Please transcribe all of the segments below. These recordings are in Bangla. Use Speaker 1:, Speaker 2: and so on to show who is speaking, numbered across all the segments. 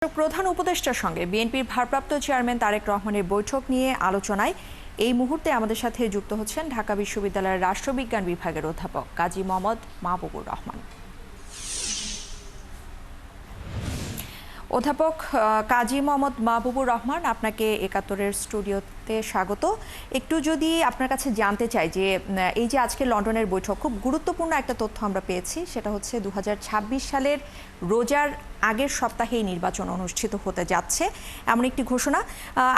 Speaker 1: প্রধান উপদেষ্টার সঙ্গে বিএনপির ভারপ্রাপ্ত চেয়ারম্যান তারেক রহমানের বৈঠক নিয়ে আলোচনায় এই মুহূর্তে আমাদের সাথে যুক্ত হচ্ছেন ঢাকা বিশ্ববিদ্যালয়ের রাষ্ট্রবিজ্ঞান বিভাগের অধ্যাপক কাজী মোহাম্মদ মাহবুবুর রহমান। অধ্যাপক কাজী মোহাম্মদ মাহবুবুর রহমান, আপনাকে একাত্তরের স্টুডিওতে স্বাগত। একটু যদি আপনার কাছে জানতে চাই যে এই যে আজকে লন্ডনের বৈঠক, খুব গুরুত্বপূর্ণ একটা তথ্য আমরা পেয়েছি, সেটা হচ্ছে 2026 সালের রোজার আগের সপ্তাহেই নির্বাচন অনুষ্ঠিত হতে যাচ্ছে, এমন একটি ঘোষণা।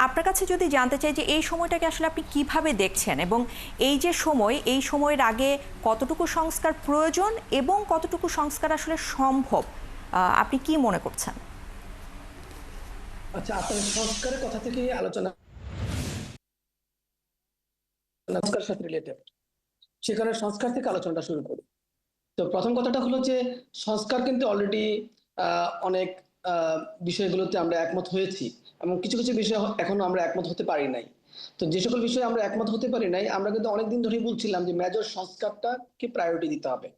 Speaker 1: আপনার কাছে যদি জানতে চাই যে এই সময়টাকে আসলে আপনি কিভাবে দেখছেন, এবং এই যে সময়, এই সময়ের আগে কতটুকু সংস্কার প্রয়োজন এবং কতটুকু সংস্কার আসলে সম্ভব, আপনি কি মনে করছেন?
Speaker 2: আচ্ছা, আপনার সংস্কারের কথা থেকে আলোচনা সংস্কার সাথে রিলেটেড, সেখানে সংস্কার থেকে আলোচনাটা শুরু করি। তো প্রথম কথাটা হলো যে সংস্কার কিন্তু অলরেডি অনেক বিষয়গুলোতে আমরা একমত হয়েছি, এবং কিছু কিছু বিষয় এখনো আমরা একমত হতে পারি নাই। তো যে সকল বিষয়ে আমরা একমত হতে পারি নাই, আমরা কিন্তু অনেকদিন ধরেই বলছিলাম যে মেজর সংস্কারটাকে প্রায়োরিটি দিতে হবে।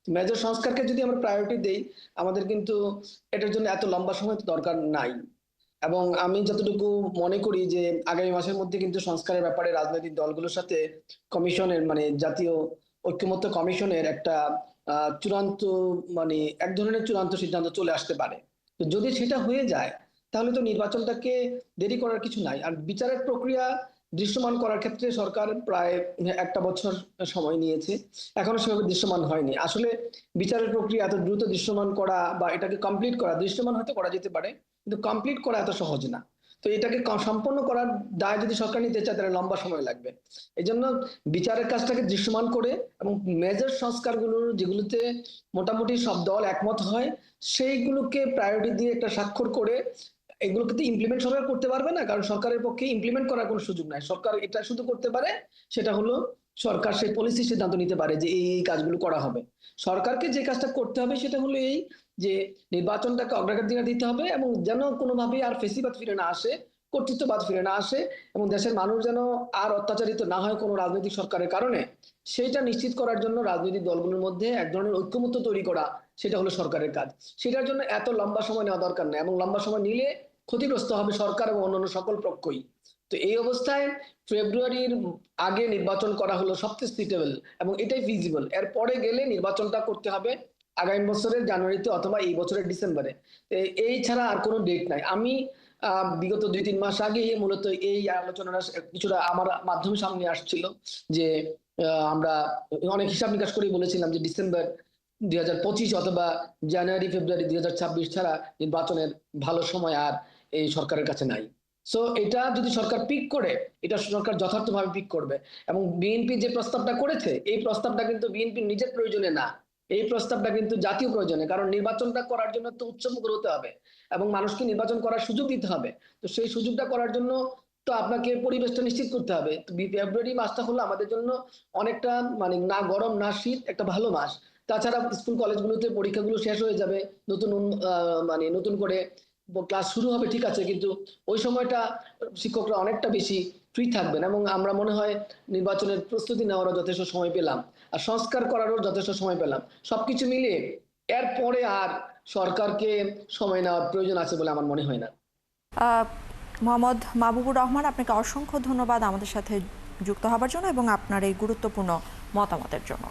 Speaker 2: মেজর সংস্কারকে যদি আমরা প্রায়োরিটি দেই, আমাদের কিন্তু এটার জন্য এত লম্বা সময় দরকার নাই। এবং আমি যতটুকু মনে করি যে আগামী মাসের মধ্যে কিন্তু সংস্কারের ব্যাপারে রাজনৈতিক দলগুলোর সাথে কমিশনের, মানে জাতীয় ঐক্যমত্য কমিশনের একটা চূড়ান্ত, মানে এক ধরনের চূড়ান্ত সিদ্ধান্ত চলে আসতে পারে। তো যদি সেটা হয়ে যায়, তাহলে তো নির্বাচনটাকে দেরি করার কিছু নাই। আর বিচারের প্রক্রিয়া দৃশ্যমান করার ক্ষেত্রে সরকার প্রায় একটা বছর সময় নিয়েছে, এখনো সেভাবে দৃশ্যমান হয়নি। আসলে বিচারের প্রক্রিয়া এত দ্রুত দৃশ্যমান করা বা এটাকে কমপ্লিট করা, দৃশ্যমান হয়তো করা যেতে পারে, কিন্তু কমপ্লিট করা এত সহজ না। তো এটাকে সম্পন্ন করার দায় যদি সরকার নিতে চায়, তাহলে লম্বা সময় লাগবে। এই জন্য বিচারের কাজটাকে দৃশ্যমান করে এবং মেজর সংস্কারগুলোর যেগুলোতে মোটামুটি সব দল একমত হয়, সেইগুলোকে প্রায়োরিটি দিয়ে একটা স্বাক্ষর করে, এগুলো কিন্তু ইমপ্লিমেন্ট সরকার করতে পারবে না, কারণ সরকারের পক্ষে ইমপ্লিমেন্ট করার কোনো সুযোগ নাই। সরকার এটা শুধু করতে পারে, সেটা হলো সরকার সেই পলিসি সিদ্ধান্ত নিতে পারে যে এই কাজগুলো করা হবে। সরকারকে যে কাজটা করতে হবে সেটা হলো এই, যে নির্বাচনটাকে অগ্রাধিকার দিতে হবে, এবং যেন কোনোভাবেই আর ফেসিবাদ ফিরে না আসে, কর্তৃত্ববাদ ফিরে না আসে, এবং দেশের মানুষ যেন আর অত্যাচারিত না হয় কোনো রাজনৈতিক সরকারের কারণে, সেইটা নিশ্চিত করার জন্য রাজনৈতিক দলগুলোর মধ্যে এক ধরনের ঐক্যমত্য তৈরি করা, সেটা হলো সরকারের কাজ। সেটার জন্য এত লম্বা সময় নেওয়া দরকার নেই, এবং লম্বা সময় নিলে ক্ষতিগ্রস্ত হবে সরকার এবং অন্যান্য সকল পক্ষই। তো এই অবস্থায় ফেব্রুয়ারির আগে নির্বাচন করা হলো সবচেয়ে সুইটেবল, এবং এটাই ফিজিবল। এর পরে গেলে নির্বাচনটা করতে হবে আগামী বছরের জানুয়ারিতে অথবা এই বছরের ডিসেম্বরে। এই ছাড়া আর কোনো ডেট নাই। আমি বিগত 2-3 মাস আগে মূলত এই আলোচনাটা কিছুটা আমার মাধ্যমে সামনে আসছিল, যে আমরা অনেক হিসাব নিকাশ করে বলেছিলাম যে ডিসেম্বর 2025 অথবা জানুয়ারি ফেব্রুয়ারি 2026 ছাড়া নির্বাচনের ভালো সময় আর এই সরকারের কাছে নাই। সো এটা যদি সরকার পিক করে, এটা সরকার যথার্থভাবে পিক করবে। এবং বিএনপি যে প্রস্তাবটা করেছে, এই প্রস্তাবটা কিন্তু বিএনপির নিজের প্রয়োজনে না, এই প্রস্তাবটা কিন্তু জাতীয় প্রয়োজনে। কারণ নির্বাচনটা করার জন্য তো উচ্চমুখর হতে হবে এবং মানুষকে নির্বাচন করার সুযোগ দিতে হবে। তো সেই সুযোগটা করার জন্য তো আপনাকে পরিবেশটা নিশ্চিত করতে হবে। তো ফেব্রুয়ারি মাসটা হলো আমাদের জন্য অনেকটা, মানে না গরম না শীত, একটা ভালো মাস। তাছাড়া স্কুল কলেজগুলোতে পরীক্ষাগুলো শেষ হয়ে যাবে, নতুন মানে নতুন করে ক্লাস শুরু হবে, ঠিক আছে, কিন্তু ওই সময়টা শিক্ষকরা অনেকটা বেশি ফ্রি থাকবেন, এবং আমরা মনে হয় নির্বাচনের প্রস্তুতি নেওয়ারও যথেষ্ট সময় পেলাম, আর সংস্কার করারও যথেষ্ট সময় পেলাম। সবকিছু মিলিয়ে এরপরে আর সরকারকে সময় নেওয়ার প্রয়োজন আছে বলে আমার মনে হয় না।
Speaker 1: মোহাম্মদ মাহবুবুর রহমান, আপনাকে অসংখ্য ধন্যবাদ আমাদের সাথে যুক্ত হবার জন্য এবং আপনার এই গুরুত্বপূর্ণ মতামতের জন্য।